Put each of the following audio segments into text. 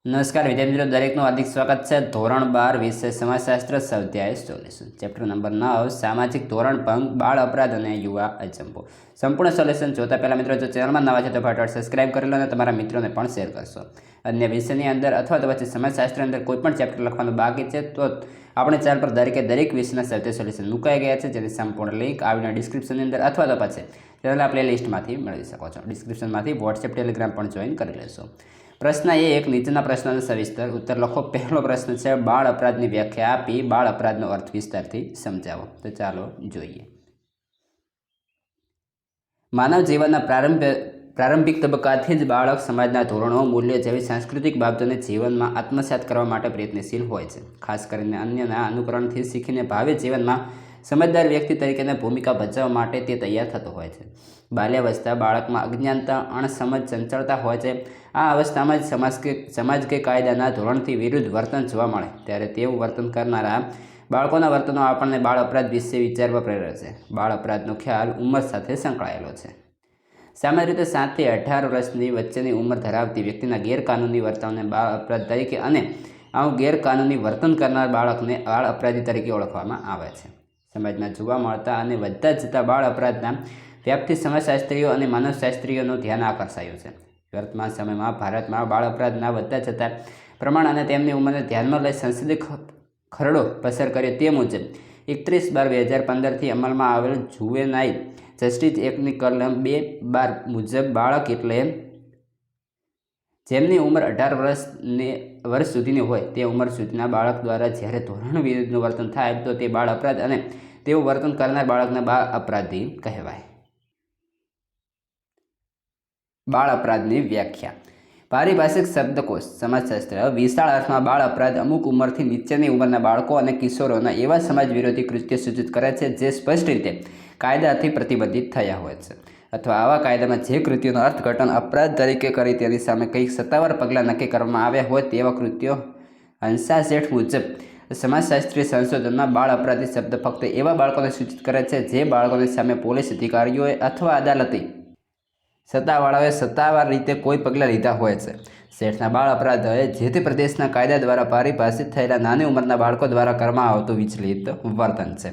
નમસ્કાર વિદ્યાર્થી મિત્રો, દરેકનું હાર્દિક સ્વાગત છે. ધોરણ 12 વિષય સમાજશાસ્ત્ર, સ્વાધ્યાય સોલ્યુશન, ચેપ્ટર નંબર 9 સામાજિક ધોરણ ભંગ, બાળ અપરાધ અને યુવા અચંબો. સંપૂર્ણ સોલ્યુશન જોતા પહેલાં મિત્રો, જો ચેનલમાં નવા છે તો ફટાફટ સબસ્ક્રાઇબ કરી લો અને તમારા મિત્રોને પણ શેર કરશો. અન્ય વિષયની અંદર અથવા તો પછી સમાજશાસ્ત્ર અંદર કોઈ પણ ચેપ્ટર લખવાનું બાકી છે તો આપણે ચેનલ પર દરેક વિષયના સ્વાધ્યાય સોલ્યુશન મુકાઈ ગયા છે, જેની સંપૂર્ણ લિંક આવીને ડિસ્ક્રિપ્શનની અંદર અથવા તો પછી ચેનલના પ્લેલિસ્ટમાંથી મેળવી શકો છો. ડિસ્ક્રિપ્શનમાંથી વોટ્સએપ, ટેલિગ્રામ પણ જોઈન કરી લેશો. પ્રશ્ન એક, નીચેના પ્રશ્નનો સવિસ્તર ઉત્તર લખો. પહેલો પ્રશ્ન છે, બાળ અપરાધની વ્યાખ્યા આપી બાળ અપરાધનો અર્થ વિસ્તારથી સમજાવો. તો ચાલો જોઈએ. માનવ જીવનના પ્રારંભિક તબક્કાથી જ બાળક સમાજના ધોરણો, મૂલ્યો જેવી સાંસ્કૃતિક બાબતોને જીવનમાં આત્મસાત કરવા માટે પ્રયત્નશીલ હોય છે. ખાસ કરીને અન્યના અનુકરણથી શીખીને ભાવિ જીવનમાં સમજદાર વ્યક્તિ તરીકેની ભૂમિકા ભજવવા માટે તે તૈયાર થતો હોય છે. બાલ્યાવસ્થા બાળકમાં અજ્ઞાનતા, અણસમજ, ચંચળતા હોય છે. આ અવસ્થામાં જ સમાજ કે કાયદાના ધોરણથી વિરુદ્ધ વર્તન જોવા મળે ત્યારે તેવું વર્તન કરનારા બાળકોના વર્તનો આપણને બાળ અપરાધ વિશે વિચારવા પ્રેરે છે. બાળ અપરાધનો ખ્યાલ ઉંમર સાથે સંકળાયેલો છે. સામાન્ય રીતે 7 થી 18 વર્ષની વચ્ચેની ઉંમર ધરાવતી વ્યક્તિના ગેરકાનૂની વર્તનને બાળ અપરાધ તરીકે અને આવું ગેરકાનૂની વર્તન કરનાર બાળકને બાળ અપરાધી તરીકે ઓળખવામાં આવે છે. સમાજમાં જોવા મળતા અને વધતા જતા બાળ અપરાધના વ્યાપથી સમાજશાસ્ત્રીઓ અને માનવશાસ્ત્રીઓનું ધ્યાન આકર્ષાયું છે. વર્તમાન સમયમાં ભારતમાં બાળ અપરાધના વધતા જતા પ્રમાણ અને તેમની ઉંમરને ધ્યાનમાં લઈ સંસદે ખરડો પસાર કર્યો. તે મુજબ 31/12/2015થી અમલમાં આવેલ જુવેનાઇલ જસ્ટિસ એક્ટની કલમ 2(12) મુજબ બાળક એટલે જેમની ઉંમર 18 વર્ષ સુધીની હોય તે ઉંમર સુધીના બાળક દ્વારા જ્યારે ધોરણ વિરુદ્ધનું વર્તન થાય તો તે બાળ અપરાધ અને તેવું વર્તન કરનાર બાળકને બાળ અપરાધી કહેવાય. બાળ અપરાધની વ્યાખ્યા. પારિભાષિક શબ્દકોશ સમાજશાસ્ત્ર વિશાળ અર્થમાં બાળ અપરાધ અમુક ઉંમરથી નીચેની ઉંમરના બાળકો અને કિશોરોના એવા સમાજ વિરોધી કૃત્ય સૂચિત કરે છે જે સ્પષ્ટ રીતે કાયદાથી પ્રતિબંધિત થયા હોય છે અથવા આવા કાયદામાં જે કૃત્યોનું અર્થઘટન અપરાધ તરીકે કરી તેની સામે કંઈક સત્તાવાર પગલાં નક્કી કરવામાં આવ્યા હોય તેવા કૃત્યો. હંસા શેઠ મુજબ સમાજશાસ્ત્રીય સંશોધનમાં બાળ અપરાધી શબ્દ ફક્ત એવા બાળકોને સૂચિત કરે છે જે બાળકોની સામે પોલીસ અધિકારીઓએ અથવા અદાલતી સત્તાવાળાઓએ સત્તાવાર રીતે કોઈ પગલાં લીધા હોય છે. શેઠના બાળ અપરાધોએ જે તે પ્રદેશના કાયદા દ્વારા પારિભાષિત થયેલા નાની ઉંમરના બાળકો દ્વારા કરવામાં આવતું વિચલિત વર્તન છે.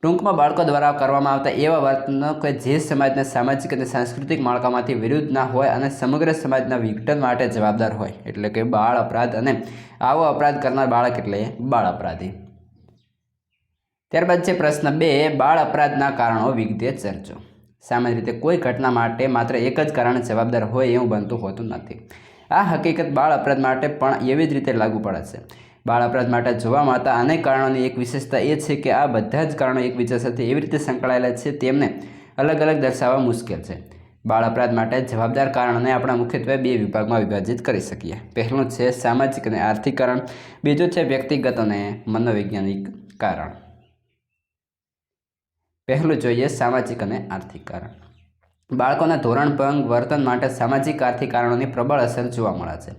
ટૂંકમાં બાળકો દ્વારા કરવામાં આવતા એવા વર્તનો કે જે સમાજના સામાજિક અને સાંસ્કૃતિક માળખામાંથી વિરુદ્ધ ના હોય અને સમગ્ર સમાજના વિઘટન માટે જવાબદાર હોય એટલે કે બાળ અપરાધ અને આવો અપરાધ કરનાર બાળક એટલે બાળ અપરાધી. ત્યારબાદ છે પ્રશ્ન 2, બાળ અપરાધના કારણો વિગતે ચર્ચો. સામાન્ય રીતે કોઈ ઘટના માટે માત્ર એક જ કારણ જવાબદાર હોય એવું બનતું હોતું નથી. આ હકીકત બાળ અપરાધ માટે પણ એવી જ રીતે લાગુ પડે છે. બાળ અપરાધ માટે જોવા મળતા અનેક કારણોની એક વિશેષતા એ છે કે આ બધા જ કારણો એકબીજા સાથે એવી રીતે સંકળાયેલા છે તેમને અલગ અલગ દર્શાવવા મુશ્કેલ છે. બાળ અપરાધ માટે જવાબદાર કારણોને આપણે મુખ્યત્વે 2 વિભાગમાં વિભાજિત કરી શકીએ. પહેલું છે સામાજિક અને આર્થિક કારણ, બીજું છે વ્યક્તિગત અને મનોવૈજ્ઞાનિક કારણ. પહેલું જોઈએ સામાજિક અને આર્થિક કારણ. બાળકોના ધોરણ ભંગ વર્તન માટે સામાજિક આર્થિક કારણોની પ્રબળ અસર જોવા મળે છે.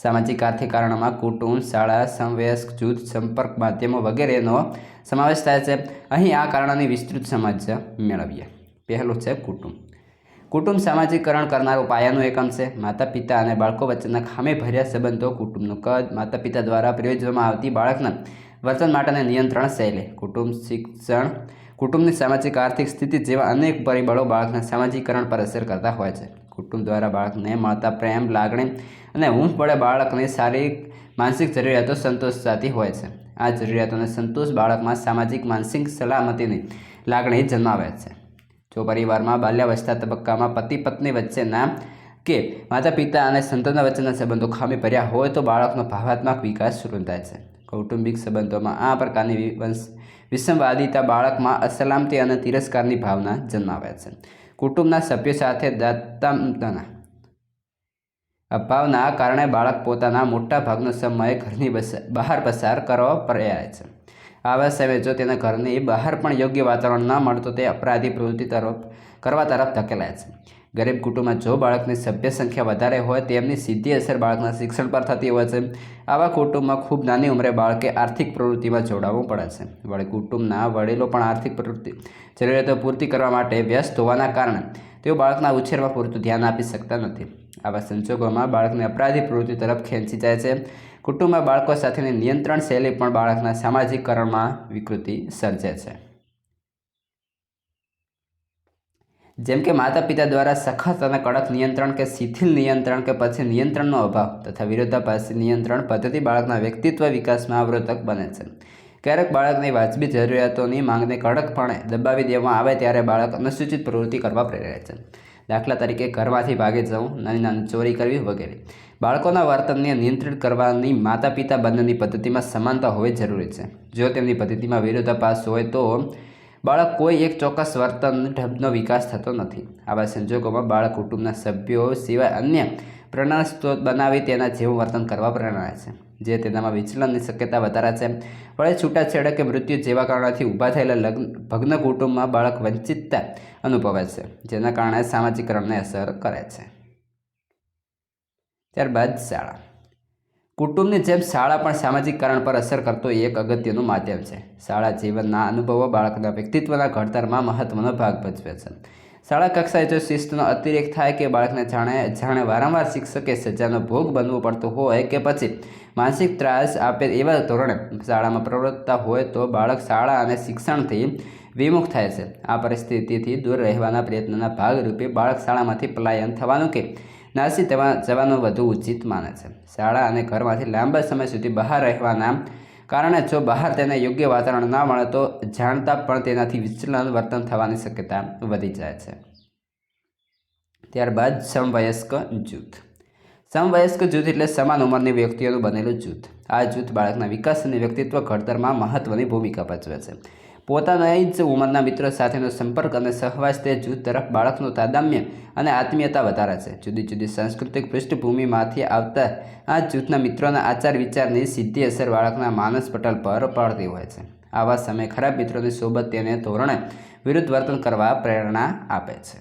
સામાજિક આર્થિક કારણોમાં કુટુંબ, શાળા, સમવયસ્ક જૂથ, સંપર્ક માધ્યમો વગેરેનો સમાવેશ થાય છે. અહીં આ કારણોની વિસ્તૃત સમજ મેળવીએ. પહેલું છે કુટુંબ. કુટુંબ સામાજિકકરણ કરનારું પાયાનું એકમ છે. માતા પિતા અને બાળકો વચ્ચેના ખામીભર્યા સંબંધો, કુટુંબનું કદ, માતા પિતા દ્વારા પ્રયોજવામાં આવતી બાળકના વર્તન માટેની નિયંત્રણ શૈલી, કુટુંબ, શિક્ષણ, કુટુંબની સામાજિક આર્થિક સ્થિતિ જેવા અનેક પરિબળો બાળકના સામાજિકકરણ પર અસર કરતા હોય છે. કુટુંબ દ્વારા બાળકને મળતા પ્રેમ, લાગણી અને હૂંફ વડે બાળકની શારીરિક, માનસિક જરૂરિયાતો સંતોષાતી હોય છે. આ જરૂરિયાતોને સંતોષ બાળકમાં સામાજિક, માનસિક સલામતીની લાગણી જન્માવે છે. જો પરિવારમાં બાલ્યાવસ્થા તબક્કામાં પતિ પત્ની વચ્ચેના કે માતા પિતા અને સંતાનો વચ્ચેના સંબંધો ખામી ભર્યા હોય તો બાળકનો ભાવનાત્મક વિકાસ શરૂ થાય છે. કૌટુંબિક સંબંધોમાં આ પ્રકારની વિસંવાદિતા બાળકમાં અસલામતી અને તિરસ્કારની ભાવના જન્માવે છે. કુટુંબના સભ્યો સાથે દાતામતાના અભાવના કારણે બાળક પોતાના મોટા ભાગનો સમય ઘરની બહાર પસાર કરવા પ્રેરાય છે. આવા સમયે જો તેના ઘરની બહાર પણ યોગ્ય વાતાવરણ ન મળે તો તે અપરાધી પ્રવૃત્તિ કરવા તરફ ધકેલાય છે. ગરીબ કુટુંબમાં જો બાળકની સભ્ય સંખ્યા વધારે હોય તેમની સીધી અસર બાળકના શિક્ષણ પર થતી હોય છે. આવા કુટુંબમાં ખૂબ નાની ઉંમરે બાળકે આર્થિક પ્રવૃત્તિમાં જોડાવવું પડે છે. વળી કુટુંબના વડીલો પણ આર્થિક જરૂરિયાતો પૂર્તિ કરવા માટે વ્યસ્ત હોવાના કારણે તેઓ બાળકના ઉછેરમાં પૂરતું ધ્યાન આપી શકતા નથી. આવા સંજોગોમાં બાળકને અપરાધી પ્રવૃત્તિ તરફ ખેંચી જાય છે. કુટુંબમાં બાળકો સાથેની નિયંત્રણ શૈલી પણ બાળકના સામાજિકકરણમાં વિકૃતિ સર્જે છે. જેમ કે માતા પિતા દ્વારા સખત અને કડક નિયંત્રણ કે શિથિલ નિયંત્રણ કે પછી નિયંત્રણનો અભાવ તથા વિરોધાભાસી નિયંત્રણ પદ્ધતિ બાળકના વ્યક્તિત્વ વિકાસમાં અવરોધક બને છે. ક્યારેક બાળકની વાજબી જરૂરિયાતોની માંગને કડકપણે દબાવી દેવામાં આવે ત્યારે બાળક અનુસૂચિત પ્રવૃત્તિ કરવા પ્રેરાય છે. દાખલા તરીકે ઘરમાંથી ભાગી જવું, નાની નાની ચોરી કરવી વગેરે. બાળકોના વર્તનને નિયંત્રિત કરવાની માતા પિતા બંનેની પદ્ધતિમાં સમાનતા હોવી જરૂરી છે. જો તેમની પદ્ધતિમાં વિરોધાભાસ હોય તો બાળક કોઈ એક ચોક્કસ વર્તન ઢબનો વિકાસ થતો નથી. આવા સંજોગોમાં બાળક કુટુંબના સભ્યો સિવાય અન્ય પ્રેરણા સ્ત્રોત બનાવી તેના જેવું વર્તન કરવા પ્રેરણાય છે, જે તેનામાં વિચલનની શક્યતા વધારે છે. વળી છૂટાછેડા કે મૃત્યુ જેવા કારણોથી ઊભા થયેલા ભગ્ન કુટુંબમાં બાળક વંચિતતા અનુભવે છે, જેના કારણે સામાજિકકરણને અસર કરે છે. ત્યારબાદ શાળા. કુટુંબની જેમ શાળા પણ સામાજિકકરણ પર અસર કરતો એક અગત્યનું માધ્યમ છે. શાળા જીવનના અનુભવો બાળકના વ્યક્તિત્વના ઘડતરમાં મહત્વનો ભાગ ભજવે છે. શાળા કક્ષાએ જો શિસ્તનો અતિરેક થાય કે બાળકને જાણે વારંવાર શિક્ષકે સજાનો ભોગ બનવું પડતું હોય કે પછી માનસિક ત્રાસ આપે એવા ધોરણે શાળામાં પ્રવૃત્તા હોય તો બાળક શાળા અને શિક્ષણથી વિમુખ થાય છે. આ પરિસ્થિતિથી દૂર રહેવાના પ્રયત્નના ભાગરૂપે બાળક શાળામાંથી પલાયન થવાનું કે નાસી જવાનું વધુ ઉચિત માને છે. શાળા અને ઘરમાંથી લાંબા સમય સુધી બહાર રહેવાના કારણે જો બહાર તેને યોગ્ય વાતાવરણ ના મળે તો જાણતા પણ તેનાથી વિચલન વર્તન થવાની શક્યતા વધી જાય છે. ત્યારબાદ સમવયસ્ક જૂથ. સમવયસ્ક જૂથ એટલે સમાન ઉંમરની વ્યક્તિઓનું બનેલું જૂથ. આ જૂથ બાળકના વિકાસ અને વ્યક્તિત્વ ઘડતરમાં મહત્વની ભૂમિકા ભજવે છે. પોતાના જ ઉંમરના મિત્રો સાથેનો સંપર્ક અને સહવાસ તે જૂથ તરફ બાળકનું તાદામ્ય અને આત્મીયતા વધારે છે. જુદી જુદી સાંસ્કૃતિક પૃષ્ઠભૂમિમાંથી આવતા આ જૂથના મિત્રોના આચાર વિચારની સીધી અસર બાળકના માનસ પટલ પર પડતી હોય છે. આવા સમયે ખરાબ મિત્રોની સોબત તેને ધોરણે વિરુદ્ધ વર્તન કરવા પ્રેરણા આપે છે.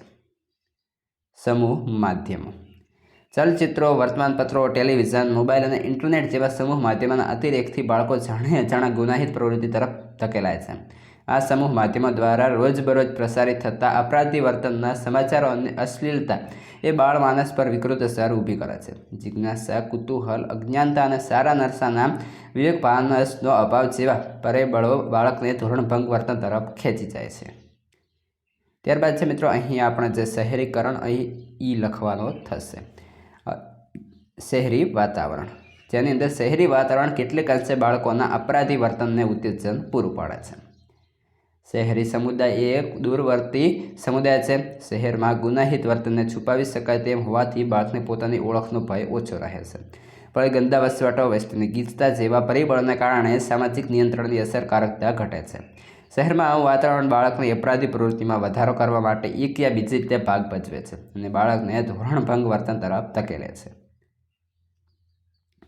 સમૂહ માધ્યમો. ચલચિત્રો, વર્તમાનપત્રો, ટેલિવિઝન, મોબાઈલ અને ઇન્ટરનેટ જેવા સમૂહ માધ્યમોના અતિરેકથી બાળકો જાણે અજાણા ગુનાહિત પ્રવૃત્તિ તરફ ધકેલાય છે. આ સમૂહ માધ્યમો દ્વારા રોજબરોજ પ્રસારિત થતા અપરાધી વર્તનના સમાચારો અને અશ્લીલતા એ બાળ માનસ પર વિકૃત અસર ઊભી કરે છે. જિજ્ઞાસા, કુતૂહલ, અજ્ઞાનતા અને સારા નરસાના વિવેક ભાનસનો અભાવ જેવા પરિબળો બાળકને ધોરણભંગ વર્તન તરફ ખેંચી જાય છે. ત્યારબાદ છે મિત્રો અહીં આપણે જે શહેરીકરણ અહીં ઈ લખવાનો થશે. શહેરી વાતાવરણ, જેની અંદર શહેરી વાતાવરણ કેટલીક અંશે બાળકોના અપરાધી વર્તનને ઉત્તેજન પૂરું પાડે છે. શહેરી સમુદાય એ એક દૂરવર્તી સમુદાય છે. શહેરમાં ગુનાહિત વર્તનને છુપાવી શકાય તેમ હોવાથી બાળકને પોતાની ઓળખનો ભય ઓછો રહે છે. પણ ગંદા વસવાટો, વસ્તીની ગીચતા જેવા પરિબળોને કારણે સામાજિક નિયંત્રણની અસરકારકતા ઘટે છે. શહેરમાં આવું વાતાવરણ બાળકની અપરાધી પ્રવૃત્તિમાં વધારો કરવા માટે એક યા બીજી રીતે ભાગ ભજવે છે અને બાળકને ધોરણભંગ વર્તન તરફ ધકેલે છે.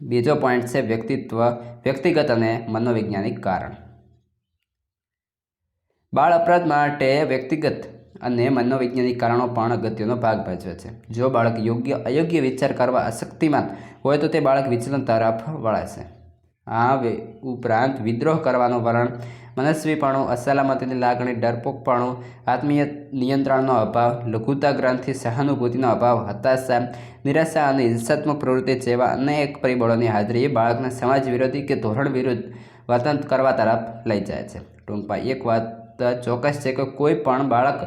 બીજો પોઈન્ટ છે વ્યક્તિગત અને મનોવૈજ્ઞાનિક કારણ. બાળ અપરાધ માટે વ્યક્તિગત અને મનોવૈજ્ઞાનિક કારણો પણ અગત્યનો ભાગ ભજવે છે. જો બાળક અયોગ્ય વિચાર કરવા અશક્તિમાન હોય તો તે બાળક વિચલન તરફ વળે છે. આ ઉપરાંત વિદ્રોહ કરવાનું વલણ, મનસ્વીપણું, અસલામતીની લાગણી, ડરપોકપણું, આત્મીય નિયંત્રણનો અભાવ, લઘુતા ગ્રંથિ, સહાનુભૂતિનો અભાવ, હતાશા, નિરાશા અને હિંસાત્મક પ્રવૃત્તિ જેવા અનેક પરિબળોની હાજરી બાળકને સમાજ વિરોધી કે ધોરણ વિરુદ્ધ વર્તન કરવા તરફ લઈ જાય છે. ટૂંકમાં એક વાત ચોક્કસ છે કે કોઈ પણ બાળક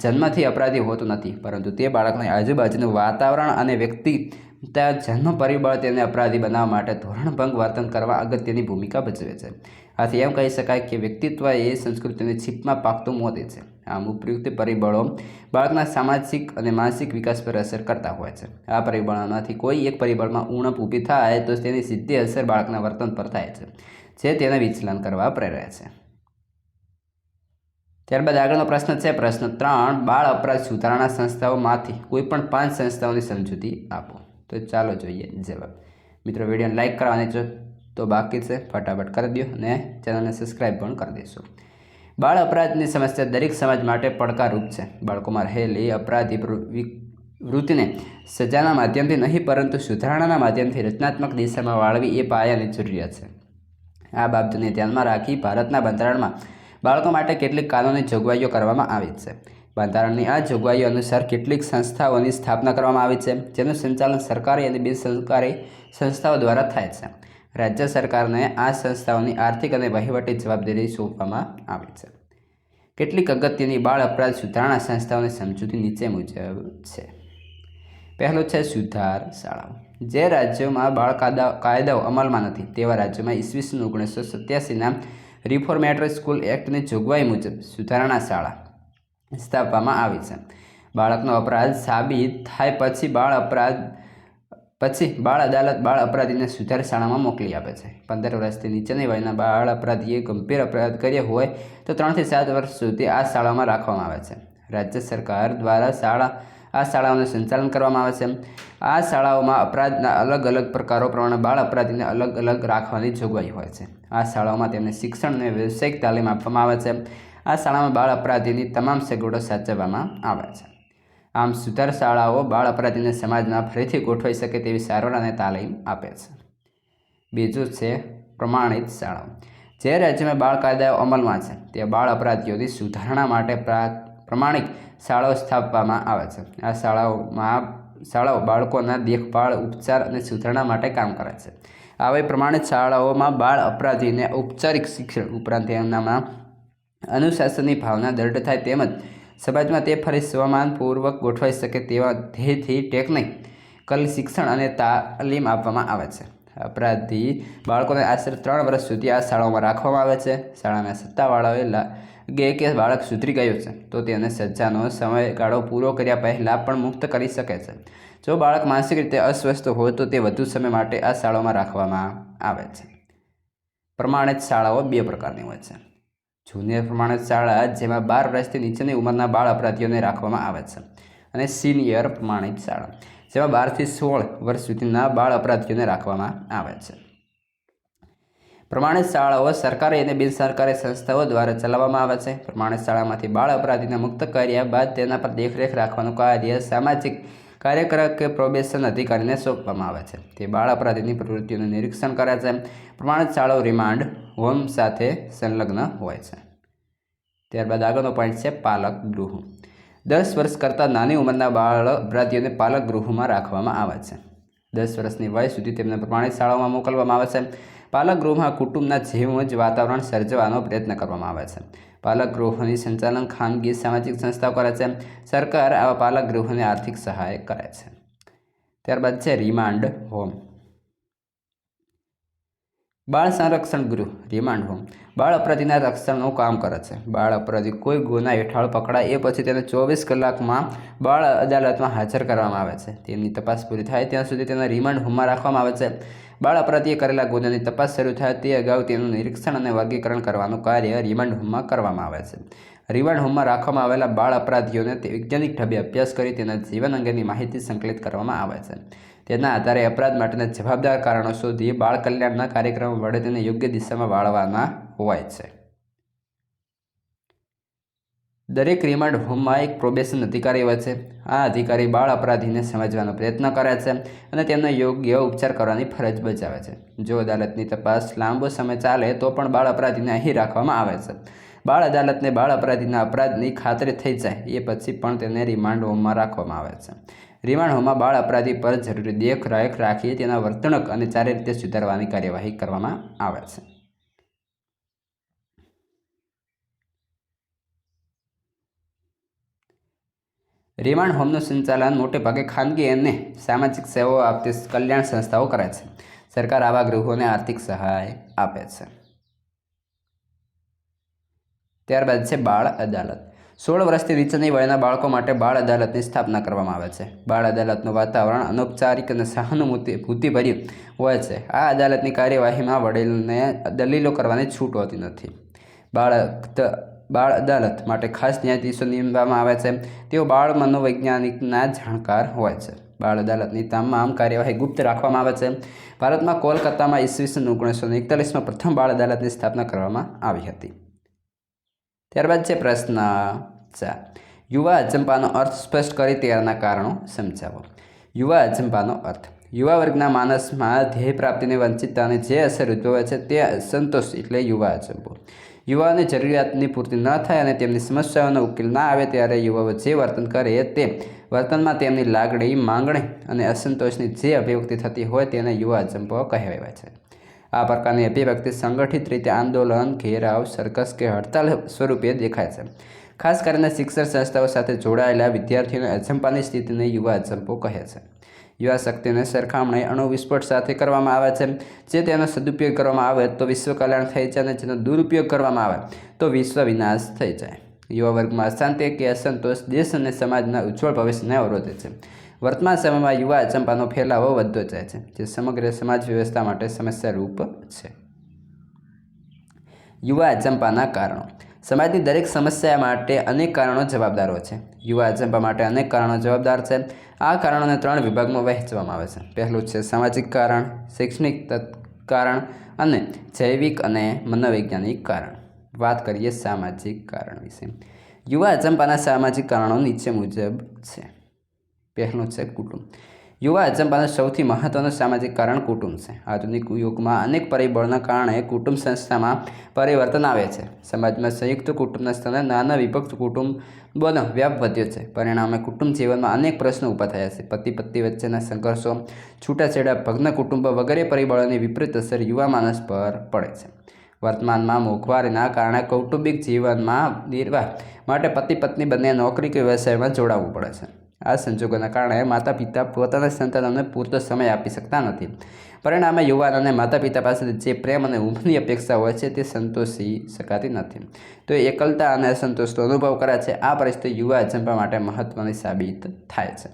જન્મથી અપરાધી હોતું નથી, પરંતુ તે બાળકની આજુબાજુનું વાતાવરણ અને વ્યક્તિતા જન્મ પરિબળ તેને અપરાધી બનાવવા માટે ધોરણભંગ વર્તન કરવા અગત્યની ભૂમિકા ભજવે છે. આથી એમ કહી શકાય કે વ્યક્તિત્વ એ સંસ્કૃતિની છીપમાં પાકતું મોતી છે. આમ ઉપયુક્ત પરિબળો બાળકના સામાજિક અને માનસિક વિકાસ પર અસર કરતા હોય છે. આ પરિબળોમાંથી કોઈ એક પરિબળમાં ઉણપ ઊભી થાય તો તેની સીધી અસર બાળકના વર્તન પર થાય છે, જે તેને વિચલન કરવા પ્રેરે છે. ત્યારબાદ આગળનો પ્રશ્ન છે પ્રશ્ન 3. બાળ અપરાધ સુધારણા સંસ્થાઓમાંથી કોઈ પણ 5 સંસ્થાઓની સમજૂતી આપો. તો ચાલો જોઈએ જવાબ. મિત્રો વિડીયોને લાઇક કરવાની જો તો બાકી છે ફટાફટ કરી દો અને ચેનલને સબસ્ક્રાઈબ પણ કરી દેશો. બાળ અપરાધની સમસ્યા દરેક સમાજ માટે પડકારરૂપ છે. બાળકોમાં રહેલી અપરાધી વૃત્તિને સજાના માધ્યમથી નહીં પરંતુ સુધારણાના માધ્યમથી રચનાત્મક દિશામાં વાળવી એ પાયાની જરૂરિયાત છે. આ બાબતને ધ્યાનમાં રાખી ભારતના બંધારણમાં બાળકો માટે કેટલીક કાનૂની જોગવાઈઓ કરવામાં આવી છે. બંધારણની આ જોગવાઈઓ અનુસાર કેટલીક સંસ્થાઓની સ્થાપના કરવામાં આવી છે, જેનું સંચાલન સરકારી અને બિનસરકારી સંસ્થાઓ દ્વારા થાય છે. રાજ્ય સરકારને આ સંસ્થાઓની આર્થિક અને વહીવટી જવાબદારી સોંપવામાં આવી છે. કેટલીક અગત્યની બાળ અપરાધ સુધારણા સંસ્થાઓની સમજૂતી નીચે મુજબ છે. પહેલું છે સુધાર શાળાઓ. જે રાજ્યોમાં બાળ કાયદાઓ અમલમાં નથી તેવા રાજ્યોમાં ઈસવીસન 1987ના રિફોર્મેટરી સ્કૂલ એક્ટની જોગવાઈ મુજબ સુધારણા શાળા સ્થાપવામાં આવી છે. બાળકનો અપરાધ સાબિત થાય પછી બાળ અદાલત બાળ અપરાધીને સુધાર શાળામાં મોકલી આપે છે. 15 વર્ષથી નીચેની વયના બાળ અપરાધીએ ગંભીર અપરાધ કર્યો હોય તો 3 થી 7 વર્ષ સુધી આ શાળામાં રાખવામાં આવે છે. રાજ્ય સરકાર દ્વારા આ શાળાઓનું સંચાલન કરવામાં આવે છે. આ શાળાઓમાં અપરાધના અલગ અલગ પ્રકારો પ્રમાણે બાળ અપરાધીને અલગ અલગ રાખવાની જોગવાઈ હોય છે. આ શાળાઓમાં તેમને શિક્ષણ અને વ્યવસાયિક તાલીમ આપવામાં આવે છે. આ શાળામાં બાળ અપરાધીની તમામ સગવડો સાચવવામાં આવે છે. આમ સુધાર શાળાઓ બાળ અપરાધીને સમાજમાં ફરીથી ગોઠવાઈ શકે તેવી સારવાર અને તાલીમ આપે છે. બીજું છે પ્રમાણિત શાળાઓ. જે રાજ્યમાં બાળ કાયદાઓ અમલમાં છે તે બાળ અપરાધીઓની સુધારણા માટે પ્રમાણિત શાળાઓ સ્થાપવામાં આવે છે. આ શાળાઓ બાળકોના દેખભાળ, ઉપચાર અને સુધારણા માટે કામ કરે છે. આવી પ્રમાણિત શાળાઓમાં બાળ અપરાધીને ઔપચારિક શિક્ષણ ઉપરાંત તેમનામાં અનુશાસનની ભાવના દૃઢ થાય તેમજ સમાજમાં તે ફરી સ્વમાનપૂર્વક ગોઠવાઈ શકે તેવા ધ્યેયથી ટેકનિકલ શિક્ષણ અને તાલીમ આપવામાં આવે છે. અપરાધી બાળકોને આશરે 3 વર્ષ સુધી આ શાળાઓમાં રાખવામાં આવે છે. શાળાના સત્તાવાળાઓએ લાગે કે બાળક સુધરી ગયું છે તો તેને સજાનો સમયગાળો પૂરો કર્યા પહેલાં પણ મુક્ત કરી શકે છે. જો બાળક માનસિક રીતે અસ્વસ્થ હોય તો તે વધુ સમય માટે આ શાળાઓમાં રાખવામાં આવે છે. પ્રમાણિત શાળાઓ 2 પ્રકારની હોય છે. જુનિયર પ્રમાણિત શાળા જેમાં 12 વર્ષથી નીચેની ઉંમરના બાળ અપરાધીઓને રાખવામાં આવે છે, અને સિનિયર પ્રમાણિત શાળા જેમાં 12 થી 16 વર્ષ સુધીના બાળ અપરાધીઓને રાખવામાં આવે છે. પ્રમાણિત શાળાઓ સરકારી અને બિનસરકારી સંસ્થાઓ દ્વારા ચલાવવામાં આવે છે. પ્રમાણિત શાળામાંથી બાળ અપરાધીને મુક્ત કર્યા બાદ તેના પર દેખરેખ રાખવાનું કાર્ય સામાજિક કાર્યકર કે પ્રોબેશન અધિકારીને સોંપવામાં આવે છે. તે બાળ અપરાધીની પ્રવૃત્તિઓનું નિરીક્ષણ કરે છે. પ્રમાણિત શાળાઓ રિમાન્ડ હોમ સાથે સંલગ્ન હોય છે. ત્યારબાદ આગળનો પોઈન્ટ છે પાલક ગૃહ. 10 વર્ષ કરતાં નાની ઉંમરના બાળ અપરાધીઓને પાલક ગૃહમાં રાખવામાં આવે છે. 10 વર્ષની વય સુધી તેમને પ્રમાણિત શાળાઓમાં મોકલવામાં આવે છે. પાલક ગૃહમાં કુટુંબના જેવું જ વાતાવરણ સર્જવાનો પ્રયત્ન કરવામાં આવે છે. પાલક ગૃહોની સંચાલન ખાનગી સામાજિક સંસ્થાઓ કરે છે. સરકાર આવા પાલક ગૃહોને આર્થિક સહાય કરે છે. ત્યારબાદ છે રિમાન્ડ હોમ. બાળ સંરક્ષણ ગૃહ રિમાન્ડ હોમ બાળ અપરાધીના રક્ષણનું કામ કરે છે. બાળ અપરાધી કોઈ ગુના હેઠળ પકડાય એ પછી તેને 24 કલાકમાં બાળ અદાલતમાં હાજર કરવામાં આવે છે. તેમની તપાસ પૂરી થાય ત્યાં સુધી તેને રિમાન્ડ હોમમાં રાખવામાં આવે છે. બાળ અપરાધીએ કરેલા ગુનાની તપાસ શરૂ થાય તે અગાઉ તેનું નિરીક્ષણ અને વર્ગીકરણ કરવાનું કાર્ય રિમાન્ડ હોમમાં કરવામાં આવે છે. રિમાન્ડ હોમમાં રાખવામાં આવેલા બાળ અપરાધીઓને વૈજ્ઞાનિક ઢબે અભ્યાસ કરી તેના જીવન અંગેની માહિતી સંકલિત કરવામાં આવે છે. તેના આધારે અપરાધ માટેના જવાબદાર કારણો શોધી બાળ કલ્યાણના કાર્યક્રમો વડે તેને યોગ્ય દિશામાં વાળવાના હોય છે. દરેક રિમાન્ડ હોમમાં એક પ્રોબેશન અધિકારી હોય છે. આ અધિકારી બાળ અપરાધીને સમજવાનો પ્રયત્ન કરે છે અને તેમને યોગ્ય ઉપચાર કરવાની ફરજ બજાવે છે. જો અદાલતની તપાસ લાંબો સમય ચાલે તો પણ બાળ અપરાધીને અહીં રાખવામાં આવે છે. બાળ અદાલતને બાળ અપરાધીના અપરાધની ખાતરી થઈ જાય એ પછી પણ તેને રિમાન્ડ હોમમાં રાખવામાં આવે છે. રિમાન્ડ હોમમાં બાળ અપરાધી પર જરૂરી દેખરેખ રાખી તેના વર્તણૂક અને સારી રીતે સુધારવાની કાર્યવાહી કરવામાં આવે છે. રિમાન્ડ હોમનું સંચાલન મોટે ભાગે ખાનગી અને સામાજિક સેવાઓ આપતી કલ્યાણ સંસ્થાઓ કરે છે. સરકાર આવા ગૃહોને આર્થિક સહાય આપે છે. ત્યારબાદ છે બાળ અદાલત. 16 વર્ષથી નીચેની વયના બાળકો માટે બાળ અદાલતની સ્થાપના કરવામાં આવે છે. બાળ અદાલતનું વાતાવરણ અનૌપચારિક અને સહાનુભૂતિભર્યું હોય છે. આ અદાલતની કાર્યવાહીમાં વડીલને દલીલો કરવાની છૂટ હોતી નથી. બાળ અદાલત માટે ખાસ ન્યાયાધીશો નિમવામાં આવે છે. તેઓ બાળ મનોવૈજ્ઞાનિકના જાણકાર હોય છે. બાળ અદાલતની તમામ કાર્યવાહી ગુપ્ત રાખવામાં આવે છે. ભારતમાં કોલકાતામાં ઈસવીસન 1941માં પ્રથમ બાળ અદાલતની સ્થાપના કરવામાં આવી હતી. ત્યારબાદ છે પ્રશ્ન 4. યુવા અજંપાનો અર્થ સ્પષ્ટ કરી તેના કારણો સમજાવો. યુવા અજંપાનો અર્થ યુવા વર્ગના માનસમાં ધ્યેય પ્રાપ્તિની વંચિતતાની જે અસર ઉદ્ભવે છે તે અસંતોષ એટલે યુવા અજંપો. યુવાઓની જરૂરિયાતની પૂર્તિ ન થાય અને તેમની સમસ્યાઓનો ઉકેલ ના આવે ત્યારે યુવાઓ જે વર્તન કરે તે વર્તનમાં તેમની લાગણી, માંગણી અને અસંતોષની જે અભિવ્યક્તિ થતી હોય તેને યુવા અજંપો કહેવાય છે. આ પ્રકારની અભિવ્યક્તિ સંગઠિત રીતે આંદોલન, ઘેરાવ, સરકસ કે હડતાલ સ્વરૂપે દેખાય છે. ખાસ કરીને શિક્ષણ સંસ્થાઓ સાથે જોડાયેલા વિદ્યાર્થીઓને અજંપાની સ્થિતિને યુવા અજંપો કહે છે. યુવા શક્તિની સરખામણી અણુ વિસ્ફોટ સાથે કરવામાં આવે છે. જે તેનો સદુપયોગ કરવામાં આવે તો વિશ્વ કલ્યાણ થઈ જાય અને જેનો દુરુપયોગ કરવામાં આવે તો વિશ્વ વિનાશ થઈ જાય. યુવા વર્ગમાં અશાંતિ કે અસંતોષ દેશ અને સમાજના ઉજ્જવળ ભવિષ્યને અવરોધે છે. વર્તમાન સમયમાં યુવા અજંપાનો ફેલાવો વધતો જાય છે, જે સમગ્ર સમાજ વ્યવસ્થા માટે સમસ્યારૂપ છે. યુવા અજંપાના કારણો. સમાજની દરેક સમસ્યા માટે અનેક કારણો જવાબદાર હોય છે. યુવા અજંપા માટે અનેક કારણો જવાબદાર છે. આ કારણોને 3 વિભાગમાં વહેંચવામાં આવે છે. પહેલું છે સામાજિક કારણ, શૈક્ષણિક કારણ અને જૈવિક અને મનોવૈજ્ઞાનિક કારણ. વાત કરીએ સામાજિક કારણ વિશે. યુવા અજંપાના સામાજિક કારણો નીચે મુજબ છે. પહેલું છે કુટુંબ. યુવા અજંપાનું સૌથી મહત્વનું સામાજિક કારણ કુટુંબ છે. આધુનિક યુગમાં અનેક પરિબળોના કારણે કુટુંબ સંસ્થામાં પરિવર્તન આવે છે. સમાજમાં સંયુક્ત કુટુંબના સ્થાને નાના વિભક્ત કુટુંબોનો વ્યાપ વધ્યો છે. પરિણામે કુટુંબ જીવનમાં અનેક પ્રશ્નો ઊભા થયા છે. પતિ-પત્ની વચ્ચેના સંઘર્ષો, છૂટાછેડા, ભગ્ન કુટુંબો વગેરે પરિબળોની વિપરીત અસર યુવા માનસ પર પડે છે. વર્તમાનમાં મોંઘવારીના કારણે કૌટુંબિક જીવનમાં નિર્વાહ માટે પતિ-પત્ની બંને નોકરી કે વ્યવસાયમાં જોડાવવું પડે છે. આ સંજોગોના કારણે માતા પિતા પોતાના સંતાનોને પૂરતો સમય આપી શકતા નથી. પરિણામે યુવાનોને માતા પિતા પાસેથી જે પ્રેમ અને ઊંઘની અપેક્ષા હોય છે તે સંતોષી શકાતી નથી. તો એકલતા અને અસંતોષનો અનુભવ કરે છે. આ પરિસ્થિતિ યુવા અજંપા માટે મહત્વની સાબિત થાય છે.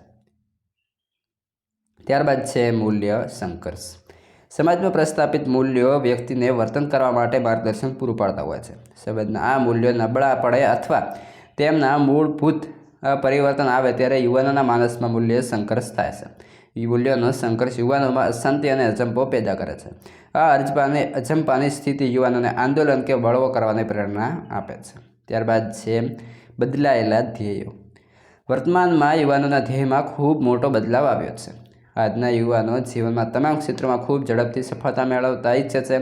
ત્યારબાદ છે મૂલ્ય સંઘર્ષ. સમાજમાં પ્રસ્થાપિત મૂલ્યો વ્યક્તિને વર્તન કરવા માટે માર્ગદર્શન પૂરું પાડતા હોય છે. સમાજના આ મૂલ્યો નબળા પડે અથવા તેમના મૂળભૂત પરિવર્તન આવે ત્યારે યુવાનોના માનસમાં મૂલ્ય સંઘર્ષ થાય છે. મૂલ્યોનો સંઘર્ષ યુવાનોમાં અશાંતિ અને અજંપો પેદા કરે છે. આ અજંપાની સ્થિતિ યુવાનોને આંદોલન કે બળવો કરવાની પ્રેરણા આપે છે. ત્યારબાદ છે બદલાયેલા ધ્યેયો. વર્તમાનમાં યુવાનોના ધ્યેયમાં ખૂબ મોટો બદલાવ આવ્યો છે. આજના યુવાનો જીવનમાં તમામ ક્ષેત્રોમાં ખૂબ ઝડપથી સફળતા મેળવતા ઈચ્છે છે.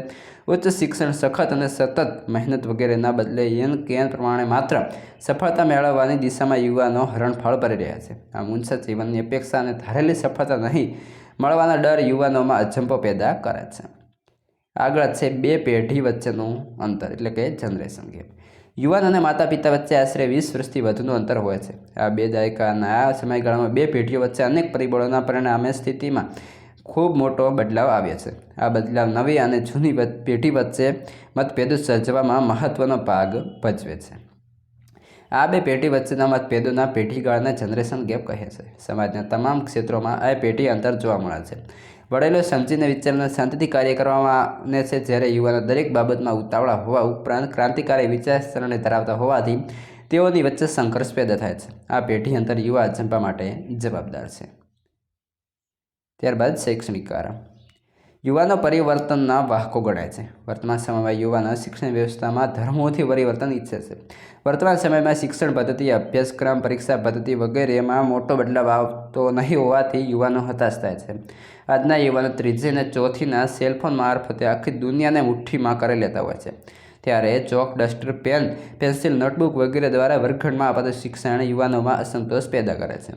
ઉચ્ચ શિક્ષણ, સખત અને સતત મહેનત વગેરેના બદલે કેન પ્રમાણે માત્ર સફળતા મેળવવાની દિશામાં યુવાનો હરણફાળ ભરી રહ્યા છે. આ ઊંચા જીવનની અપેક્ષા અને ધારેલી સફળતા નહીં મળવાના ડર યુવાનોમાં અજંપો પેદા કરે છે. આગળ છે 2 પેઢી વચ્ચેનું અંતર એટલે કે જનરેશન ગેપ. યુવાન અને માતા પિતા વચ્ચે આશરે 20 વર્ષથી વધુનું અંતર હોય છે. આ 2 દાયકાના આ સમયગાળામાં 2 પેઢીઓ વચ્ચે અનેક પરિબળોના પરિણામે સ્થિતિમાં ખૂબ મોટો બદલાવ આવ્યો છે. આ બદલાવ નવી અને જૂની પેઢી વચ્ચે મતભેદો સર્જવામાં મહત્વનો ભાગ ભજવે છે. આ 2 પેઢી વચ્ચેના મતભેદોના પેઢીગાળાને જનરેશન ગેપ કહે છે. સમાજના તમામ ક્ષેત્રોમાં આ પેઢી અંતર જોવા મળે છે. વડીલો સમજીને વિચારીને શાંતિથી કાર્ય કરવામાં છે, જ્યારે યુવાનો દરેક બાબતમાં ઉતાવળા હોવા ઉપરાંત ક્રાંતિકારી વિચારસરણી ધરાવતા હોવાથી તેઓની વચ્ચે સંઘર્ષ પેદા થાય છે. આ પેઢી અંતર યુવા અજંપા માટે જવાબદાર છે. ત્યારબાદ શૈક્ષણિક કારણ. યુવાનો પરિવર્તનના વાહકો ગણાય છે. વર્તમાન સમયમાં યુવાનો શિક્ષણ વ્યવસ્થામાં ધર્મોથી પરિવર્તન ઈચ્છે છે. વર્તમાન સમયમાં શિક્ષણ પદ્ધતિ, અભ્યાસક્રમ, પરીક્ષા પદ્ધતિ વગેરેમાં મોટો બદલાવ આવતો નહીં હોવાથી યુવાનો હતાશ થાય છે. આજના યુવાનો 3જી અને 4થીના સેલફોન મારફતે આખી દુનિયાને મુઠ્ઠીમાં કરી લેતા હોય છે. ત્યારે ચોક, ડસ્ટર, પેન, પેન્સિલ, નોટબુક વગેરે દ્વારા વર્ગખંડમાં અપાતું શિક્ષણ યુવાનોમાં અસંતોષ પેદા કરે છે.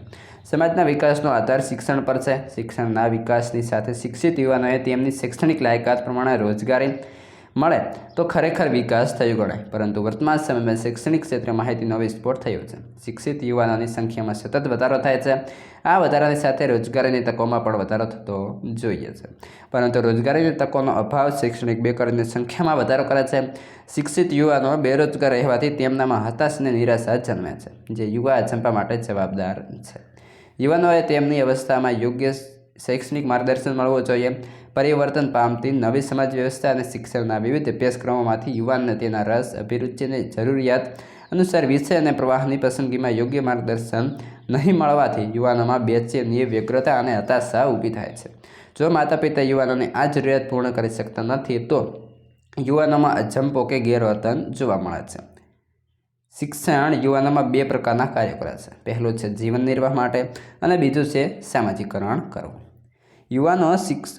સમાજના વિકાસનો આધાર શિક્ષણ પર છે. શિક્ષણના વિકાસની સાથે શિક્ષિત યુવાનોએ તેમની શૈક્ષણિક લાયકાત પ્રમાણે રોજગારી મળે તો ખરેખર વિકાસ થયો ગણાય. પરંતુ વર્તમાન સમયમાં શૈક્ષણિક ક્ષેત્રે માહિતીનો વિસ્ફોટ થયો છે. શિક્ષિત યુવાનોની સંખ્યામાં સતત વધારો થાય છે. આ વધારાની સાથે રોજગારીની તકોમાં પણ વધારો થતો જોઈએ છે. પરંતુ રોજગારીની તકોનો અભાવ શૈક્ષણિક બેકારીની સંખ્યામાં વધારો કરે છે. શિક્ષિત યુવાનો બેરોજગાર રહેવાથી તેમનામાં હતાશ અને નિરાશા જન્મે છે, જે યુવા અજંપા માટે જવાબદાર છે. યુવાનોએ તેમની અવસ્થામાં યોગ્ય શૈક્ષણિક માર્ગદર્શન મળવું જોઈએ. પરિવર્તન પામતી નવી સમાજ વ્યવસ્થા અને શિક્ષણના વિવિધ અભ્યાસક્રમોમાંથી યુવાનને તેના રસ, અભિરુચિ અને જરૂરિયાત અનુસાર વિષય અને પ્રવાહની પસંદગીમાં યોગ્ય માર્ગદર્શન નહીં મળવાથી યુવાનોમાં બેચેની, વ્યગ્રતા અને હતાશા ઊભી થાય છે. જો માતા પિતા યુવાનોની આ જરૂરિયાત પૂર્ણ કરી શકતા નથી તો યુવાનોમાં અજંપો કે ગેરવર્તન જોવા મળે છે. શિક્ષણ યુવાનોમાં 2 પ્રકારના કાર્યો કરે છે. પહેલું છે જીવન નિર્વાહ માટે અને બીજું છે સામાજિકરણ કરવું. યુવાનો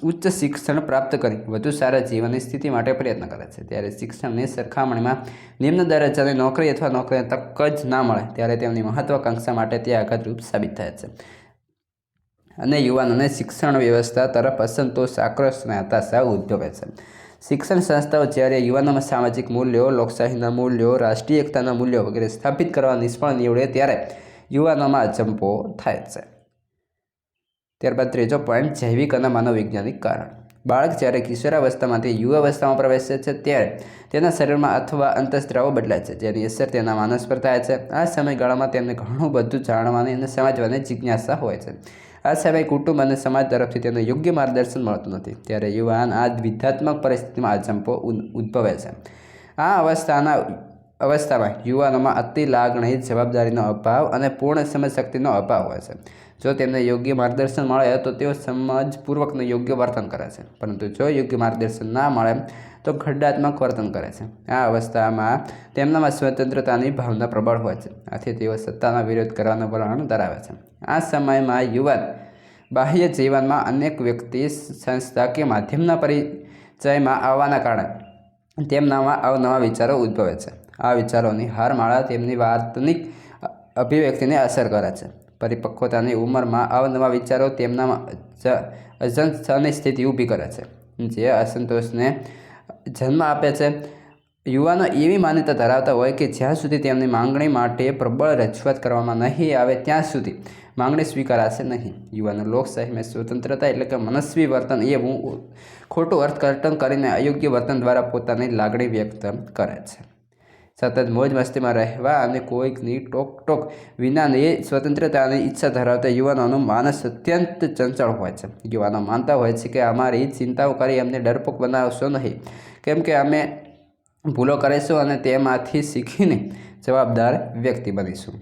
ઉચ્ચ શિક્ષણ પ્રાપ્ત કરી વધુ સારા જીવનની સ્થિતિ માટે પ્રયત્ન કરે છે, ત્યારે શિક્ષણની સરખામણીમાં નિમ્ન દરજ્જાની નોકરી અથવા નોકરીની તક જ ના મળે ત્યારે તેમની મહત્વાકાંક્ષા માટે તે આઘાતરૂપ સાબિત થાય છે અને યુવાનોને શિક્ષણ વ્યવસ્થા તરફ અસંતોષ, આક્રોશ અને હતાશા ઉદ્ભવે છે. શિક્ષણ સંસ્થાઓ જ્યારે યુવાનોમાં સામાજિક મૂલ્યો, લોકશાહીના મૂલ્યો, રાષ્ટ્રીય એકતાના મૂલ્યો વગેરે સ્થાપિત કરવા નિષ્ફળ નીવડે ત્યારે યુવાનોમાં અચંબો થાય છે. ત્યારબાદ ત્રીજો પોઈન્ટ, જૈવિક અને મનોવૈજ્ઞાનિક કારણ. બાળક જ્યારે કિશોરાવસ્થામાંથી યુવાવસ્થામાં પ્રવેશે છે ત્યારે તેના શરીરમાં અથવા અંતઃસ્ત્રાવો બદલાય છે, જેની અસર તેના માનસ પર થાય છે. આ સમયગાળામાં તેમને ઘણું બધું જાણવાની અને સમજવાની જિજ્ઞાસા હોય છે. આ સમયે કુટુંબ અને સમાજ તરફથી તેને યોગ્ય માર્ગદર્શન મળતું નથી, ત્યારે યુવાન આ વિધાત્મક પરિસ્થિતિમાં અચંબો ઉદ્ભવે છે. આ અવસ્થામાં યુવાનોમાં અતિ લાગણી, જવાબદારીનો અભાવ અને પૂર્ણ સમજશક્તિનો અભાવ હોય છે. જો તેમને યોગ્ય માર્ગદર્શન મળે તો તેઓ સમજપૂર્વકનું યોગ્ય વર્તન કરે છે, પરંતુ જો યોગ્ય માર્ગદર્શન ના મળે તો ખંડાત્મક વર્તન કરે છે. આ અવસ્થામાં તેમનામાં સ્વતંત્રતાની ભાવના પ્રબળ હોય છે, આથી તેઓ સત્તાનો વિરોધ કરવાનું વલણ ધરાવે છે. આ સમયમાં યુવાન બાહ્ય જીવનમાં અનેક વ્યક્તિ, સંસ્થા કે માધ્યમના પરિચયમાં આવવાના કારણે તેમનામાં અવનવા વિચારો ઉદ્ભવે છે. આ વિચારોની હારમાળા તેમની વાતનિક અભિવ્યક્તિને અસર કરે છે. પરિપક્વતાની ઉંમરમાં અવનવા વિચારો તેમનામાં અસંતોષની સ્થિતિ ઊભી કરે છે, જે અસંતોષને જન્મ આપે છે. યુવાનો એવી માન્યતા ધરાવતા હોય કે જ્યાં સુધી તેમની માંગણી માટે પ્રબળ રજૂઆત કરવામાં નહીં આવે ત્યાં સુધી માંગણી સ્વીકારાશે નહીં. યુવાનો લોકશાહીમાં સ્વતંત્રતા એટલે કે મનસ્વી વર્તન એવું ખોટું અર્થઘટન કરીને અયોગ્ય વર્તન દ્વારા પોતાની લાગણી વ્યક્ત કરે છે. સતત મોજ મસ્તીમાં રહેવા અને કોઈકની ટોક વિનાની સ્વતંત્રતાની ઈચ્છા ધરાવતા યુવાનોનું માનસ અત્યંત ચંચળ હોય છે. યુવાનો માનતા હોય છે કે અમારી ચિંતાઓ કરી અમને ડરપોક બનાવશો નહીં, કેમ કે અમે ભૂલો કરીશું અને તેમાંથી શીખીને જવાબદાર વ્યક્તિ બનીશું.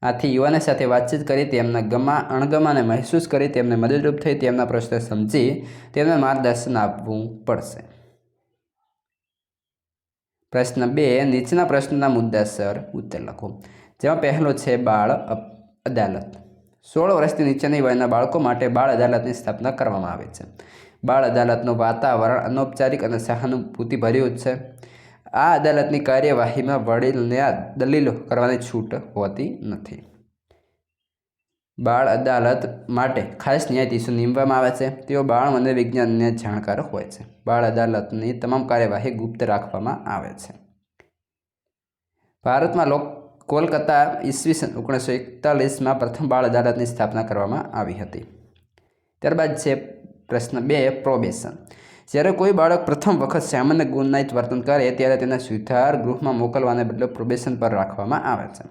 આથી યુવાનો સાથે વાતચીત કરી તેમના અણગમાને મહેસૂસ કરી તેમને મદદરૂપ થઈ તેમના પ્રશ્નો સમજી તેમને માર્ગદર્શન આપવું પડશે. પ્રશ્ન 2, નીચેના પ્રશ્નોના મુદ્દાસર ઉત્તર લખો. જેમાં પહેલો છે બાળ અદાલત. 16 વર્ષથી નીચેની વયના બાળકો માટે બાળ અદાલતની સ્થાપના કરવામાં આવે છે. બાળ અદાલતનું વાતાવરણ અનૌપચારિક અને સહાનુભૂતિભર્યું છે. આ અદાલતની કાર્યવાહીમાં વડીલને દલીલો કરવાની છૂટ હોતી નથી. બાળ અદાલત માટે ખાસ ન્યાયાધીશો નિમવામાં આવે છે. તેઓ બાળ મનોવિજ્ઞાનને જાણકાર હોય છે. બાળ અદાલતની તમામ કાર્યવાહી ગુપ્ત રાખવામાં આવે છે. ભારતમાં કોલકાતા ઈસવીસન 1941માં પ્રથમ બાળ અદાલતની સ્થાપના કરવામાં આવી હતી. ત્યારબાદ છે પ્રશ્ન 2, પ્રોબેશન. જ્યારે કોઈ બાળક પ્રથમ વખત સામાન્ય ગુનાહિત વર્તન કરે ત્યારે તેને સુધાર ગૃહમાં મોકલવાને બદલે પ્રોબેશન પર રાખવામાં આવે છે.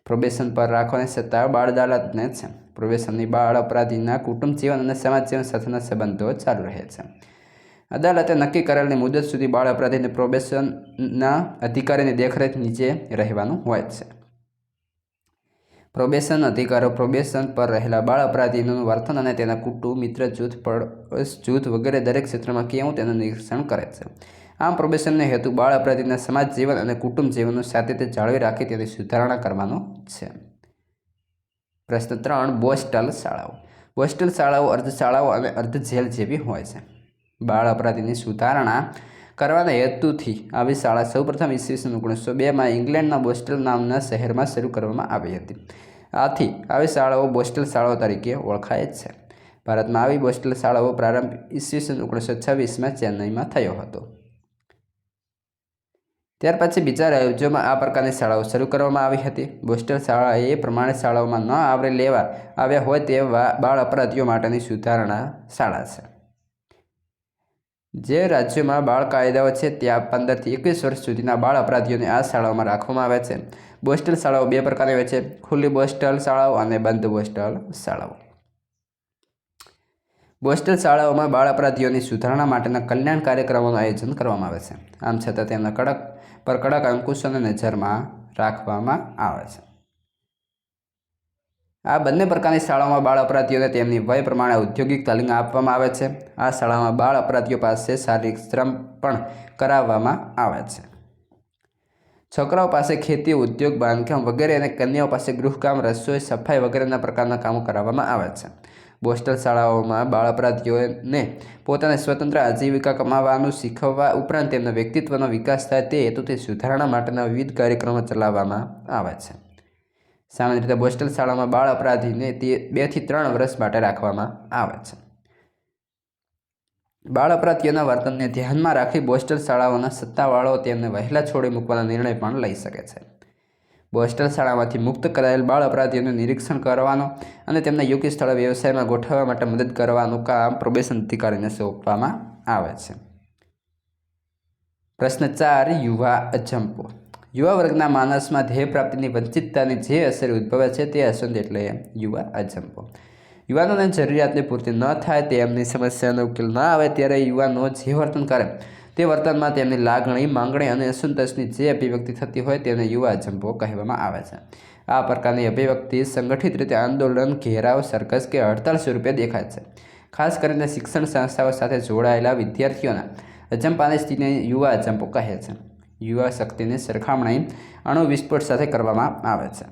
પ્રોબેશન પર રાખવાની સત્તા બાળ અદાલતને છે. પ્રોબેશનની બાળ અપરાધીના કુટુંબ જીવન અને સમાજ જીવન સાથેના સંબંધો ચાલુ રહે છે. અદાલતે નક્કી કરેલી મુદત સુધી બાળ અપરાધીને પ્રોબેશનના અધિકારીની દેખરેખ નીચે રહેવાનું હોય છે. પ્રોબેશન અધિકારો પ્રોબેશન પર રહેલા બાળ અપરાધીનું વર્તન અને તેના કુટુંબ, મિત્ર જૂથ, પડોશ જૂથ વગેરે દરેક ક્ષેત્રમાં કેવું તેનું નિરીક્ષણ કરે છે. આમ પ્રોબેશનનો હેતુ બાળ અપરાધીના સમાજ જીવન અને કુટુંબ જીવનનું સાતત્ય જાળવી રાખી તેની સુધારણા કરવાનો છે. પ્રશ્ન 3, બોસ્ટલ શાળાઓ. બોસ્ટલ શાળાઓ અર્ધ શાળાઓ અને અર્ધ જેલ જેવી હોય છે. બાળ અપરાધીની સુધારણા કરવાના હેતુથી આવી શાળા સૌપ્રથમ ઈસવીસન 1902માં ઇંગ્લેન્ડના બોસ્ટલ નામના શહેરમાં શરૂ કરવામાં આવી હતી. આથી આવી શાળાઓ બોસ્ટલ શાળાઓ તરીકે ઓળખાય છે. ભારતમાં આવી બોસ્ટલ શાળાઓ પ્રારંભ ઈસવીસન 1926માં ચેન્નઈમાં થયો હતો. ત્યાર પછી બીજા રાજ્યોમાં આ પ્રકારની શાળાઓ શરૂ કરવામાં આવી હતી. બોસ્ટલ શાળા એ પ્રમાણે શાળાઓમાં ન આવરી લેવા આવ્યા હોય તેવા બાળ અપરાધીઓ માટેની સુધારણા શાળા છે. જે રાજ્યોમાં બાળ કાયદાઓ છે ત્યાં 15 થી 21 વર્ષ સુધીના બાળ અપરાધીઓને આ શાળાઓમાં રાખવામાં આવે છે. બોસ્ટલ શાળાઓ 2 પ્રકારની હોય છે: ખુલ્લી બોસ્ટલ શાળાઓ અને બંધ બોસ્ટલ શાળાઓ. બોસ્ટલ શાળાઓમાં બાળ અપરાધીઓની સુધારણા માટેના કલ્યાણ કાર્યક્રમોનું આયોજન કરવામાં આવે છે. આમ છતાં તેમના કડક અંકુશોને નજરમાં રાખવામાં આવે છે. આ બંને પ્રકારની શાળાઓમાં બાળ અપરાધીઓને તેમની વય પ્રમાણે ઔદ્યોગિક તાલીમ આપવામાં આવે છે. આ શાળામાં બાળ અપરાધીઓ પાસે શારીરિક શ્રમ પણ કરાવવામાં આવે છે. છોકરાઓ પાસે ખેતી, ઉદ્યોગ, બાંધકામ વગેરે અને કન્યાઓ પાસે ગૃહકામ, રસોઈ, સફાઈ વગેરેના પ્રકારના કામો કરાવવામાં આવે છે. બોસ્ટલ શાળાઓમાં બાળ અપરાધીઓને પોતાને સ્વતંત્ર આજીવિકા કમાવાનું શીખવવા ઉપરાંત તેમના વ્યક્તિત્વનો વિકાસ થાય તે હેતુથી સુધારણા માટેના વિવિધ કાર્યક્રમો ચલાવવામાં આવે છે. સામાન્ય રીતે બોસ્ટલ શાળામાં બાળ અપરાધીને 2 થી 3 વર્ષ માટે રાખવામાં આવે છે. બાળ અપરાધીઓના વર્તનને ધ્યાનમાં રાખી બોસ્ટલ શાળાઓના સત્તાવાળાઓ તેમને વહેલા છોડી મૂકવાના નિર્ણય પણ લઈ શકે છે. બોસ્ટલ શાળામાંથી મુક્ત કરાયેલ બાળ અપરાધીઓનું નિરીક્ષણ કરવાનો અને તેમને યોગ્ય સ્થળે વ્યવસાયમાં ગોઠવવા માટે મદદ કરવાનું કામ પ્રોબેશન અધિકારીને સોંપવામાં આવે છે. પ્રશ્ન 4. યુવા અજંપો. યુવા વર્ગના માનસમાં ધ્યેય પ્રાપ્તિની વંચિતતાની જે અસર ઉદ્ભવે છે તે અસંધ એટલે યુવા અજંપો. યુવાનોને જરૂરિયાતની પૂર્તિ ન થાય, તેમની સમસ્યાનો ઉકેલ ન આવે ત્યારે યુવાનો જે વર્તન કરે તે વર્તનમાં તેમની લાગણી, માંગણી અને અસંતોષની જે અભિવ્યક્તિ થતી હોય તેને યુવા અજંપો કહેવામાં આવે છે. આ પ્રકારની અભિવ્યક્તિ સંગઠિત રીતે આંદોલન, ઘેરાવ, સરઘસ કે હડતાલ સ્વરૂપે દેખાય છે. ખાસ કરીને શિક્ષણ સંસ્થાઓ સાથે જોડાયેલા વિદ્યાર્થીઓના અજંપાની સ્થિતિને યુવા અજંપો કહે છે. યુવા શક્તિની સરખામણી અણુ વિસ્ફોટ સાથે કરવામાં આવે છે.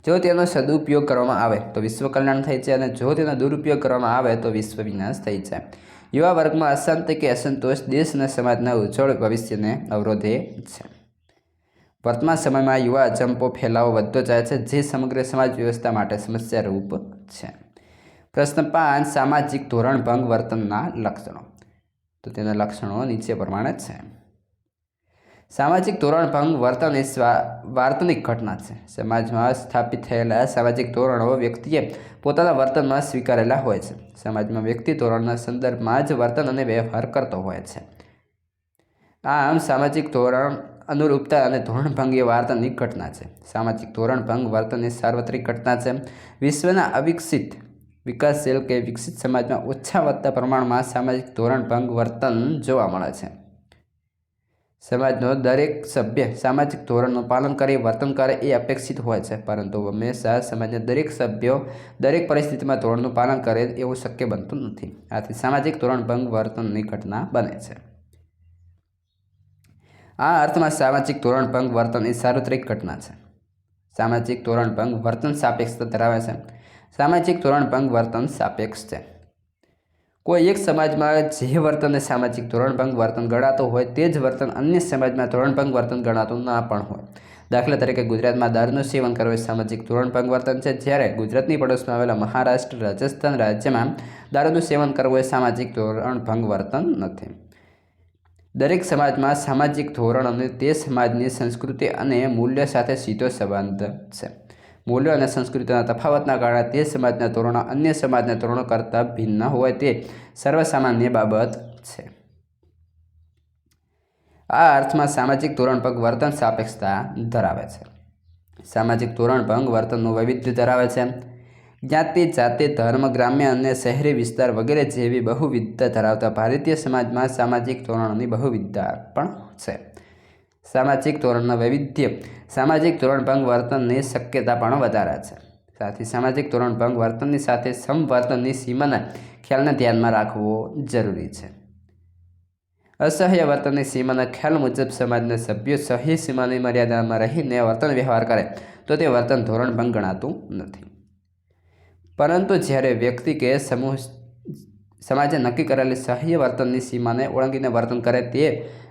જો તેનો સદુપયોગ કરવામાં આવે તો વિશ્વ કલ્યાણ થાય છે અને જો તેનો દુરુપયોગ કરવામાં આવે તો વિશ્વ વિનાશ થઈ જાય. યુવા વર્ગમાં અશાંતિ કે અસંતોષ દેશ અને સમાજના ઉજ્જવળ ભવિષ્યને અવરોધે છે. વર્તમાન સમયમાં યુવા અજંપો ફેલાવો વધતો જાય છે જે સમગ્ર સમાજ વ્યવસ્થા માટે સમસ્યારૂપ છે. પ્રશ્ન 5. સામાજિક ધોરણભંગ વર્તનના લક્ષણો. તો તેના લક્ષણો નીચે પ્રમાણે છે. સામાજિક ધોરણભંગ વર્તન એ વાર્તનિક ઘટના છે. સમાજમાં સ્થાપિત થયેલા સામાજિક ધોરણો વ્યક્તિએ પોતાના વર્તનમાં સ્વીકારેલા હોય છે. સમાજમાં વ્યક્તિ ધોરણના સંદર્ભમાં જ વર્તન અને વ્યવહાર કરતો હોય છે. આમ સામાજિક ધોરણ અનુરૂપતા અને ધોરણભંગ એ વાર્તનિક ઘટના છે. સામાજિક ધોરણભંગ વર્તન એ સાર્વત્રિક ઘટના છે. વિશ્વના અવિકસિત, વિકાસશીલ કે વિકસિત સમાજમાં ઓછા વધતા પ્રમાણમાં સામાજિક ધોરણભંગ વર્તન જોવા મળે છે. સમાજનો દરેક સભ્ય સામાજિક ધોરણનું પાલન કરી વર્તન કરે એ અપેક્ષિત હોય છે, પરંતુ હંમેશા સમાજના દરેક સભ્યો દરેક પરિસ્થિતિમાં ધોરણનું પાલન કરે એવું શક્ય બનતું નથી. આથી સામાજિક ધોરણભંગ વર્તનની ઘટના બને છે. આ અર્થમાં સામાજિક ધોરણભંગ વર્તન એ સાર્વત્રિક ઘટના છે. સામાજિક ધોરણભંગ વર્તન સાપેક્ષતા ધરાવે છે. સામાજિક ધોરણભંગ વર્તન સાપેક્ષ છે. કોઈ એક સમાજમાં જે વર્તનને સામાજિક ધોરણભંગ વર્તન ગણાતું હોય તે જ વર્તન અન્ય સમાજમાં ધોરણભંગ વર્તન ગણાતું ના પણ હોય. દાખલા તરીકે ગુજરાતમાં દારૂનું સેવન કરવું સામાજિક ધોરણભંગ વર્તન છે, જ્યારે ગુજરાતની પડોશમાં આવેલા મહારાષ્ટ્ર, રાજસ્થાન રાજ્યમાં દારૂનું સેવન કરવું એ સામાજિક ધોરણભંગ વર્તન નથી. દરેક સમાજમાં સામાજિક ધોરણ અને તે સમાજની સંસ્કૃતિ અને મૂલ્ય સાથે સીધો સંબંધ છે. મૂલ્યો અને સંસ્કૃતિના તફાવતના કારણે તે સમાજના ધોરણો અન્ય સમાજના ધોરણો કરતાં ભિન્ન હોય તે સર્વસામાન્ય બાબત છે. આ અર્થમાં સામાજિક ધોરણભંગ વર્તન સાપેક્ષતા ધરાવે છે. સામાજિક ધોરણભંગ વર્તનનું વૈવિધ્ય ધરાવે છે. જ્ઞાતિ, જાતિ, ધર્મ, ગ્રામ્ય અને શહેરી વિસ્તાર વગેરે જેવી બહુવિધતા ધરાવતા ભારતીય સમાજમાં સામાજિક ધોરણોની બહુવિધતા પણ છે. સામાજિક ધોરણના વૈવિધ્ય સામાજિક ધોરણભંગ વર્તનની શક્યતા પણ વધારે છે. સાથે સામાજિક ધોરણભંગ વર્તનની સાથે સમવર્તનની સીમાના ખ્યાલને ધ્યાનમાં રાખવો જરૂરી છે. અસહ્ય વર્તનની સીમાના ખ્યાલ મુજબ સમાજના સભ્યો સહ્ય સીમાની મર્યાદામાં રહીને વર્તન વ્યવહાર કરે તો તે વર્તન ધોરણભંગ ગણાતું નથી. પરંતુ જ્યારે વ્યક્તિ કે સમૂહ સમાજે નક્કી કરેલી સહ્ય વર્તનની સીમાને ઓળંગીને વર્તન કરે તે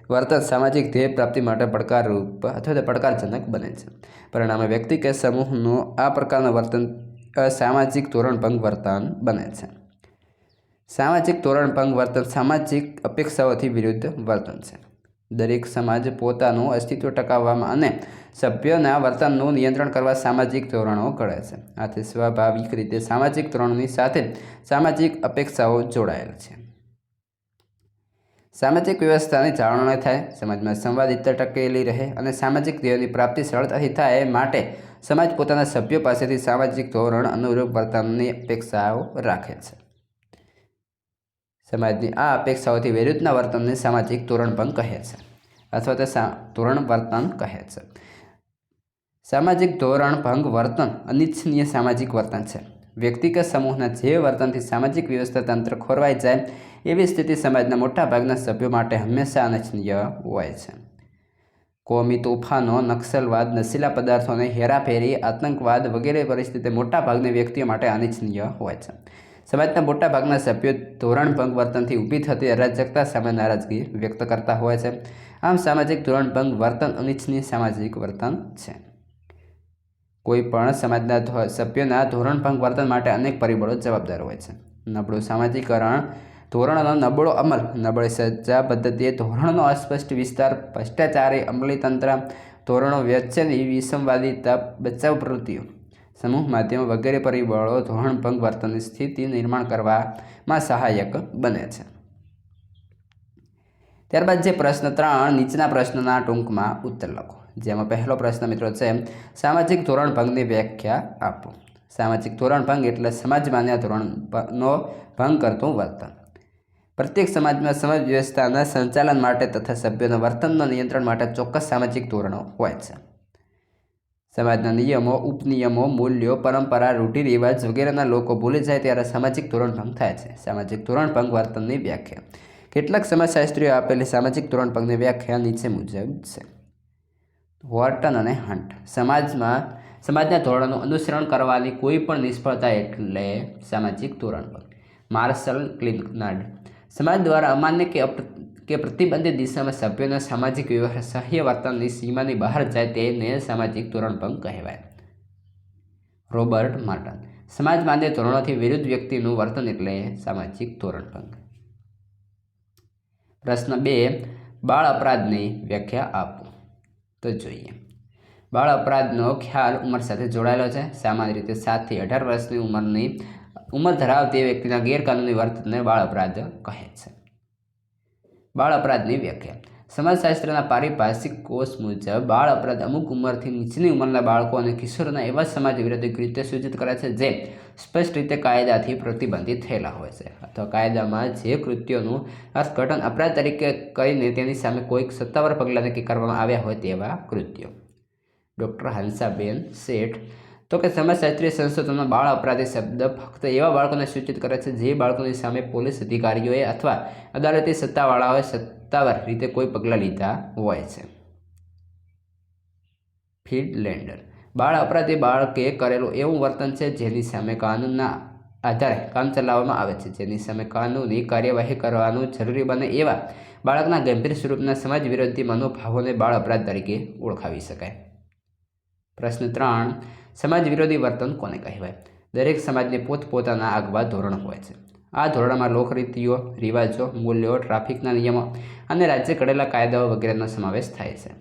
વર્તન સામાજિક ધ્યેય પ્રાપ્તિ માટે પડકારરૂપ અથવા તો પડકારજનક બને છે. પરિણામે વ્યક્તિ કે સમૂહનું આ પ્રકારનું વર્તન અસામાજિક ધોરણભંગ વર્તન બને છે. સામાજિક ધોરણભંગ વર્તન સામાજિક અપેક્ષાઓથી વિરુદ્ધ વર્તન છે. દરેક સમાજ પોતાનું અસ્તિત્વ ટકાવવામાં અને સભ્યોના વર્તનનું નિયંત્રણ કરવા સામાજિક ધોરણો ઘડે છે. આથી સ્વાભાવિક રીતે સામાજિક ધોરણોની સાથે સામાજિક અપેક્ષાઓ જોડાયેલ છે. સામાજિક વ્યવસ્થાની જાળવણી થાય, સમાજમાં સંવાદિતા ટકેલી રહે અને સામાજિક ધ્યેયોની પ્રાપ્તિ સરળતાથી થાય માટે સમાજ પોતાના સભ્યો પાસેથી સામાજિક ધોરણ અનુરૂપ વર્તનની અપેક્ષાઓ રાખે છે. સમાજની આ અપેક્ષાઓથી વિરુદ્ધના વર્તનને સામાજિક ધોરણભંગ કહે છે અથવા તો ધોરણ વર્તન કહે છે. સામાજિક ધોરણભંગ વર્તન અનિચ્છનીય સામાજિક વર્તન છે. વ્યક્તિ કે સમૂહના જે વર્તનથી સામાજિક વ્યવસ્થા તંત્ર ખોરવાઈ જાય એવી સ્થિતિ સમાજના મોટાભાગના સભ્યો માટે હંમેશા અનિચ્છનીય હોય છે. કોમી તોફાનો, નક્સલવાદ, નશીલા પદાર્થોની હેરાફેરી, આતંકવાદ વગેરે પરિસ્થિતિ મોટાભાગની વ્યક્તિઓ માટે અનિચ્છનીય હોય છે. સમાજના મોટાભાગના સભ્યો ધોરણભંગ વર્તનથી ઊભી થતી અરાજકતા સામે નારાજગી વ્યક્ત કરતા હોય છે. આમ સામાજિક ધોરણભંગ વર્તન અનિચ્છનીય સામાજિક વર્તન છે. કોઈ પણ સમાજના સભ્યોના ધોરણભંગ વર્તન માટે અનેક પરિબળો જવાબદાર હોય છે. નબળું સામાજિકરણ, ધોરણનો નબળો અમલ, નબળી સજા પદ્ધતિ, ધોરણનો અસ્પષ્ટ વિસ્તાર, ભ્રષ્ટાચારી અમલીતંત્ર, ધોરણો વચ્ચેની વિસંવાદિતા, બચાવ પ્રવૃત્તિઓ, સમૂહ માધ્યમો વગેરે પરિબળો ધોરણભંગ વર્તનની સ્થિતિ નિર્માણ કરવામાં સહાયક બને છે. ત્યારબાદ જે પ્રશ્ન 3 નીચેના પ્રશ્નના ટૂંકમાં ઉત્તર લખો. જેમાં પહેલો પ્રશ્ન મિત્રો છે, સામાજિક ધોરણભંગની વ્યાખ્યા આપો. સામાજિક ધોરણભંગ એટલે સમાજ માન્ય ધોરણનો ભંગ કરતું વર્તન. પ્રત્યેક સમાજમાં સમાજ વ્યવસ્થાના સંચાલન માટે તથા સભ્યોના વર્તનના નિયંત્રણ માટે ચોક્કસ સામાજિક ધોરણો હોય છે. સમાજના નિયમો, ઉપનિયમો, મૂલ્યો, પરંપરા, રૂઢિરિવાજ વગેરેના લોકો ભૂલી જાય ત્યારે સામાજિક ધોરણભંગ થાય છે. સામાજિક ધોરણભંગ વર્તનની વ્યાખ્યા. કેટલાક સમાજશાસ્ત્રીઓ આપેલી સામાજિક ધોરણભંગની વ્યાખ્યા નીચે મુજબ છે. વોર્ટન અને હન્ટ. સમાજના ધોરણોનું અનુસરણ કરવાની કોઈ પણ નિષ્ફળતા એટલે સામાજિક ધોરણભંગ. માર્શલ ક્લિનર્ડ. સમાજ દ્વારા અમાન્ય કે પ્રતિબંધિત દિશામાં સભ્યોના સામાજિક વ્યવહાર સહ્ય વર્તનની સીમાની બહાર જાય તેને સામાજિક ધોરણભંગ કહેવાય. રોબર્ટ માર્ટન. સમાજ માન્ય ધોરણોથી વિરુદ્ધ વ્યક્તિનું વર્તન એટલે સામાજિક ધોરણભંગ. પ્રશ્ન 2 બાળ અપરાધની વ્યાખ્યા આપો. તો જોઈએ. બાળ અપરાધનો ખ્યાલ ઉંમર સાથે જોડાયેલો છે. સામાન્ય રીતે 7 થી 18 વર્ષની ઉંમર ધરાવતી વ્યક્તિના ગેરકાનૂની વર્તનને બાળ અપરાધ કહે છે. બાળ અપરાધની વ્યાખ્યા. સમાજશાસ્ત્રના પારિભાષિક કોષ મુજબ બાળ અપરાધ અમુક ઉંમરથી નીચેની ઉંમરના બાળકો અને કિશોરોના એવા સમાજ વિરોધી કૃત્ય સૂચિત કરે છે જે સ્પષ્ટ રીતે કાયદાથી પ્રતિબંધિત થયેલા હોય છે અથવા કાયદામાં જે કૃત્યોનું અર્થઘટન અપરાધ તરીકે કરીને તેની સામે કોઈક સત્તાવાર પગલાં નક્કી કરવામાં આવ્યા હોય તેવા કૃત્યો. ડૉક્ટર હંસાબેન શેઠ. તો કે સમાજશાસ્ત્રીય સંશોધનમાં બાળ અપરાધી શબ્દ ફક્ત એવા બાળકોને સૂચિત કરે છે જે બાળકોની સામે પોલીસ અધિકારીઓએ અથવા અદાલતી સત્તાવાળાઓએ સત્તાવાર રીતે કોઈ પગલાં લીધા હોય છે. ફ્રીડલેન્ડર. બાળ અપરાધી બાળકે કરેલું એવું વર્તન છે જેની સામે કાનૂનના આધારે કામ ચલાવવામાં આવે છે. જેની સામે કાનૂની કાર્યવાહી કરવાનું જરૂરી બને એવા બાળકના ગંભીર સ્વરૂપના સમાજ વિરોધી મનોભાવોને બાળ અપરાધ તરીકે ઓળખાવી શકાય. પ્રશ્ન 3 સમાજ વિરોધી વર્તન કોને કહેવાય? દરેક સમાજને પોતપોતાના આગવા ધોરણો હોય છે. આ ધોરણમાં લોકરીતિઓ, રિવાજો, મૂલ્યો, ટ્રાફિકના નિયમો અને રાજ્ય ઘડેલા કાયદાઓ વગેરેનો સમાવેશ થાય છે.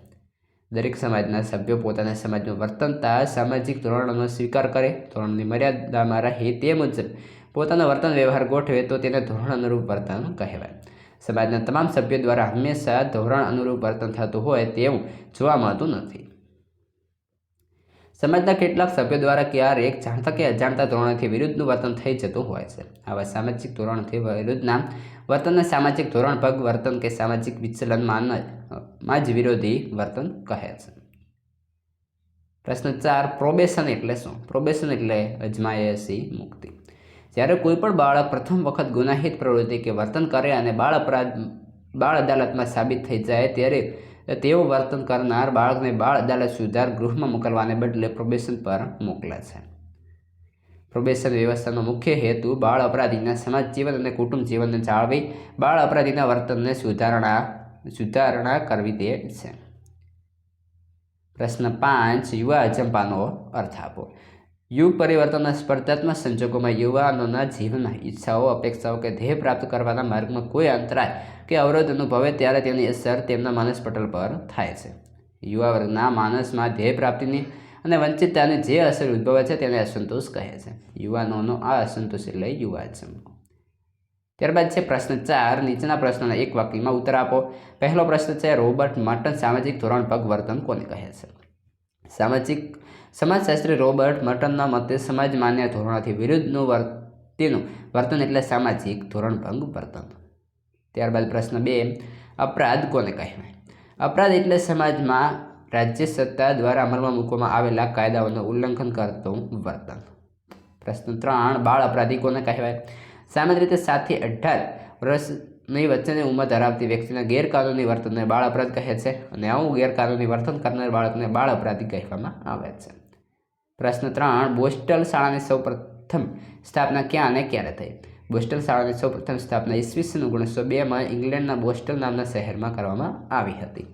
દરેક સમાજના સભ્યો પોતાના સમાજમાં વર્તનતા સામાજિક ધોરણોનો સ્વીકાર કરે, ધોરણની મર્યાદામાં રહે તે મુજબ પોતાનો વર્તન વ્યવહાર ગોઠવે તો તેને ધોરણ અનુરૂપ વર્તન કહેવાય. સમાજના તમામ સભ્યો દ્વારા હંમેશા ધોરણ અનુરૂપ વર્તન થતું હોય તેવું જોવા મળતું નથી. સમાજના કેટલાક સભ્યો દ્વારા ક્યારેક જાણતા કે અજાણતા ધોરણોથી વિરુદ્ધનું વર્તન થઈ જતું હોય છે. આવા સામાજિક ધોરણોથી વિરુદ્ધના વર્તનને સામાજિક ધોરણભંગ વર્તન કે સામાજિક વિચલનમાં જ વિરોધી વર્તન કહે છે. પ્રશ્ન 4 પ્રોબેશન એટલે શું? પ્રોબેશન એટલે અજમાયશી મુક્તિ. જ્યારે કોઈ પણ બાળક પ્રથમ વખત ગુનાહિત પ્રવૃત્તિ કે વર્તન કરે અને બાળ અદાલતમાં સાબિત થઈ જાય ત્યારે તેવું વર્તન કરનાર બાળકને બાળ અદાલત સુધાર ગૃહમાં મોકલવાને બદલે પ્રોબેશન પર મોકલે છે. પ્રોબેશન વ્યવસ્થાનો મુખ્ય હેતુ બાળ અપરાધીના સમાજ જીવન અને કુટુંબ જીવનને જાળવી બાળ અપરાધીના વર્તનને સુધારણા કરવી તે છે. પ્રશ્ન 5 યુવા અજંપાનો અર્થ આપો. યુગ પરિવર્તનના સ્પર્ધાત્મક સંજોગોમાં યુવાનોના જીવનના ઈચ્છાઓ, અપેક્ષાઓ કે ધ્યેય પ્રાપ્ત કરવાના માર્ગમાં કોઈ અંતરાય કે અવરોધ અનુભવે ત્યારે તેની અસર તેમના માનસ પટલ પર થાય છે. યુવા વર્ગના માનસમાં ધ્યેય પ્રાપ્તિની અને વંચિતતાની જે અસર ઉદ્ભવે છે તેને અસંતોષ કહે છે. યુવાનોનો આ અસંતોષ એટલે યુવા અજંપો. ત્યારબાદ છે પ્રશ્ન 4 નીચેના પ્રશ્નોના એક વાક્યમાં ઉત્તર આપો. પહેલો પ્રશ્ન છે રોબર્ટ માર્ટન સામાજિક ધોરણભંગ વર્તન કોને કહે છે? સમાજશાસ્ત્રી રોબર્ટ માર્ટનના મતે સમાજ માન્ય ધોરણોથી વિરુદ્ધનું વર્તન એટલે સામાજિક ધોરણભંગ વર્તન. ત્યારબાદ પ્રશ્ન 2 અપરાધ કોને કહેવાય? અપરાધ એટલે સમાજમાં રાજ્ય સત્તા દ્વારા અમલમાં મૂકવામાં આવેલા કાયદાઓનું ઉલ્લંઘન કરતું વર્તન. પ્રશ્ન 3 બાળ અપરાધી કોને કહેવાય? સામાન્ય રીતે 7 થી 18 વર્ષની વચ્ચેની ઉંમર ધરાવતી વ્યક્તિના ગેરકાનૂની વર્તનને બાળ અપરાધ કહે છે અને આવું ગેરકાનૂની વર્તન કરનાર બાળકને બાળ અપરાધી કહેવામાં આવે છે. પ્રશ્ન 3 બોસ્ટન શાળાની સૌપ્રથમ સ્થાપના ક્યાં અને ક્યારે થઈ? બોસ્ટન શાળાની સૌપ્રથમ સ્થાપના ઈસવીસન 1902માં ઇંગ્લેન્ડના બોસ્ટન નામના શહેરમાં કરવામાં આવી હતી.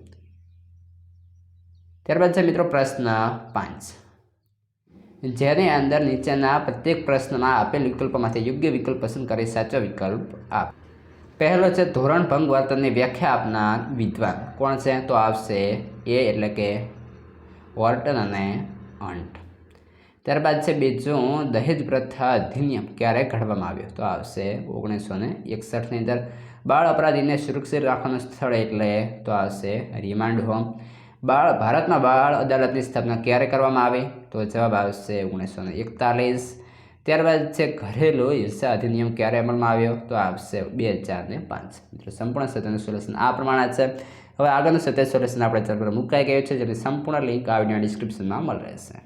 ત્યારબાદ છે મિત્રો પ્રશ્ન 5, જેની અંદર નીચેના પ્રત્યેક પ્રશ્નમાં આપેલ વિકલ્પોમાંથી યોગ્ય વિકલ્પ પસંદ કરી સાચો વિકલ્પ આપ. પહેલો છે ધોરણ ભંગ વર્તનની વ્યાખ્યા આપનાર વિદ્વાન કોણ છે? તો આવશે એ એટલે કે વોર્ટન અને હન્ટ. ત્યારબાદ છે બીજું દહેજ પ્રથા અધિનિયમ ક્યારે ઘડવામાં આવ્યો? તો આવશે 1961ની અંદર. બાળ અપરાધીને સુરક્ષિત રાખવાનું સ્થળ એટલે તો આવશે રિમાન્ડ હોમ. ભારતમાં બાળ અદાલતની સ્થાપના ક્યારે કરવામાં આવી? તો જવાબ આવશે 1941. ત્યારબાદ છે ઘરેલું હિંસા અધિનિયમ ક્યારે અમલમાં આવ્યો? તો આવશે 2005. મિત્રો સંપૂર્ણ સત્યનું સોલ્યુશન આ પ્રમાણે છે. હવે આગળનું સત્ય સોલ્યુશન આપણે ચેનલ પર મુકાઈ ગયું છે, જેની સંપૂર્ણ લિંક આ વિડીયોના ડિસ્ક્રિપ્શનમાં મળી રહેશે.